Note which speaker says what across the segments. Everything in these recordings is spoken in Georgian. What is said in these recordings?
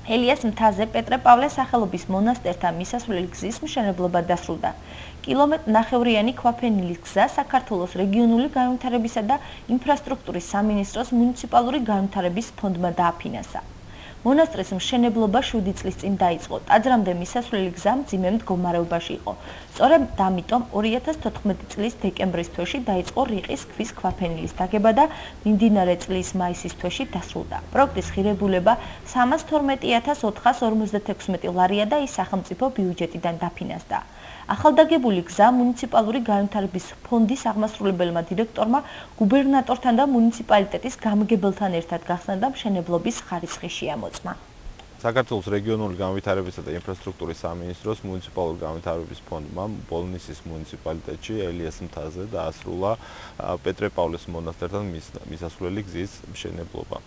Speaker 1: ელიას მთაზე პეტრე-პავლეს სახელობის მონასტერთან მისასვლელი გზის მშენებლობა დასრულდა. კილომეტრ-ნახევრიანი ქვაფენილის გზა საქართველოს რეგიონული განვითარებისა და ინფრასტრუქტურის სამინისტროს მუნიციპალური განვითარების ფონდმა დააფინანსა. მონასტრის მშენებლობა 7 წლის წინ დაიწყო. ტაძრამდე მისასვლელი გზა მძიმე მდგომარეობაში იყო. სწორედ ამიტომ 2014 წლის დეკემბრის თვეში დაიწყო რიყის ქვის ქვაფენილის დაგება და მიმდინარე წლის მაისის თვეში დასრულდა. პროექტის ღირებულება 312.456 ლარია და ის სახელმწიფო ბიუჯეტიდან დაფინანსდა. ახალდაგებული გზა მუნიციპალური განვითარების ფონდის აღმასრულებელმა დირექტორმა გუბერნატორთან და მუნიციპალიტეტის გამგებელთან ერთად გახსნა და მშენებლობის ხარისხი შეამოწმა.
Speaker 2: საქართველოს რეგიონული განვითარებისა და ინფრასტრუქტურის სამინისტროს მუნიციპალური განვითარების ფონდმა ბოლნისის მუნიციპალიტეტში ელიას მთაზე დაასრულა პეტრე-პავლეს მონასტერთან მისასვლელი გზის მშენებლობა.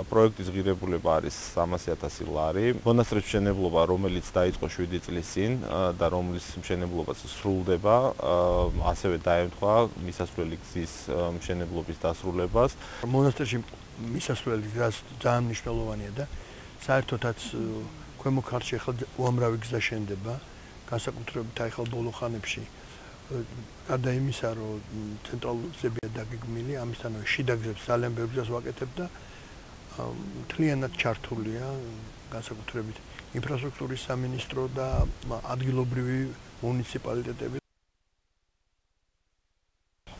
Speaker 2: პროექტის ღირებულება არის 300.000 ლარი. მონასტრის მშენებლობა, რომელიც დაიწყო 7 წლის წინ და რომლის მშენებლობაც სრულდება, ასევე დაემთხვა მისასვლელი გზის მშენებლობის დასრულებას.
Speaker 3: მონასტერში მისასვლელი გზა ძალიან მნიშვნელოვანია და საერთოდაც ქვემო ქართლში ახლა უამრავი გზა შენდება, განსაკუთრებით ახლა ბოლო ხანებში. გარდა იმისა, რომ ცენტრალური გზებია დაგეგმილი, ამისთანავე შიდა გზებს ძალიან ბევრ გზას ვაკეთებ და მთლიანად ჩართულია განსაკუთრებით ინფრასტრუქტურის სამინისტრო და ადგილობრივი მუნიციპალიტეტები.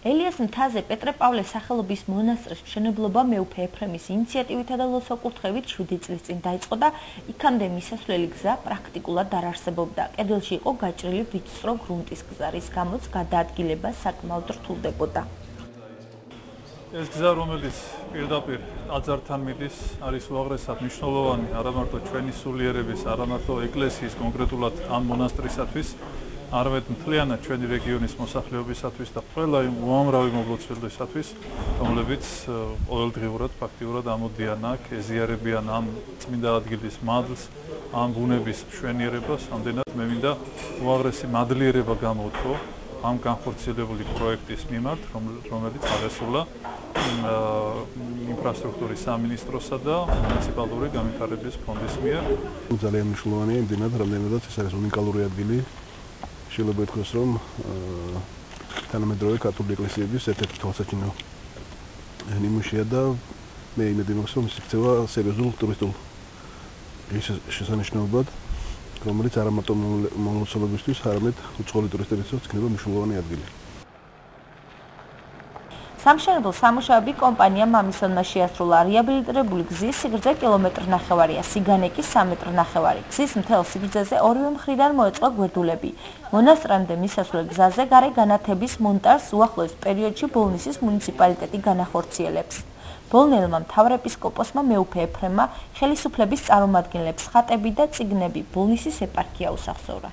Speaker 1: ელიას მთაზე პეტრე-პავლეს სახელობის მონასტრის მშენებლობა მეუფე ეფრემის ინიციატივითა და ლოცვა-კურთხევით 7 წლის წინ დაიწყო და იქამდე მისასვლელი გზა პრაქტიკულად არ არსებობდა. კედელში იყო გაჭრილი ვიწრო გრუნტის გზა, რის გამოც გადაადგილება საკმაოდ რთულდებოდა.
Speaker 4: ეს გზა, რომელიც პირდაპირ ტაძართან მიდის, არის უაღრესად მნიშვნელოვანი არა მარტო ჩვენი სულიერების, არა მარტო ეკლესიის კონკრეტულად ამ მონასტრისათვის, არამედ მთლიანად ჩვენი რეგიონის მოსახლეობისათვის და ყველა იმ უამრავი მობლოცველისათვის, რომლებიც ყოველდღიურად ფაქტიურად ამოდიან აქ, ეზიარებიან ამ წმინდა ადგილის მადლს, ამ ბუნების მშვენიერებას. ამდენად მე მინდა უაღრესი მადლიერება გამოვთქო ამ განხორციელებული პროექტის მიმართ, რომელიც აღესრულა ინფრასტრუქტურის სამინისტროსა და მუნიციპალური განვითარების ფონდის მიერ.
Speaker 3: ძალიან მნიშვნელოვანია იმდენად, რამდენადაც ეს არის უნიკალური ადგილი. შეიძლება ითქვას, რომ თანამედროვე ქართული ეკლესიების ერთ-ერთი თვალსაჩინო ნიმუშია და მე იმედი მაქვს, რომ ის იქცევა სერიოზულ ტურისტულ შესანიშნაობად, რომელიც არა მარტო მომლოცველებისთვის, არამედ უცხოელი ტურისტებისათვის იქნება მნიშვნელოვანი ადგილი.
Speaker 1: სამშენებლო სამუშაოები კომპანიამ ამისონმა შეასრულა. რეაბილიტირებული გზის სიგრძე კილომეტრ-ნახევარია, სიგანე კი 3 მეტრ-ნახევარი. გზის მთელ სიგრძეზე ორივე მხრიდან მოეწყო გვერდულები. მონასტრამდე მისასვლელ გზაზე გარე განათების მონტაჟს უახლოეს პერიოდში ბოლნისის მუნიციპალიტეტი განახორციელებს. ბოლნელმა მთავარეპისკოპოსმა მეუფე ეფრემმა ხელისუფლების წარმომადგენლებს ხატები და წიგნები ბოლნისის ეპარქია უსახსოვრა.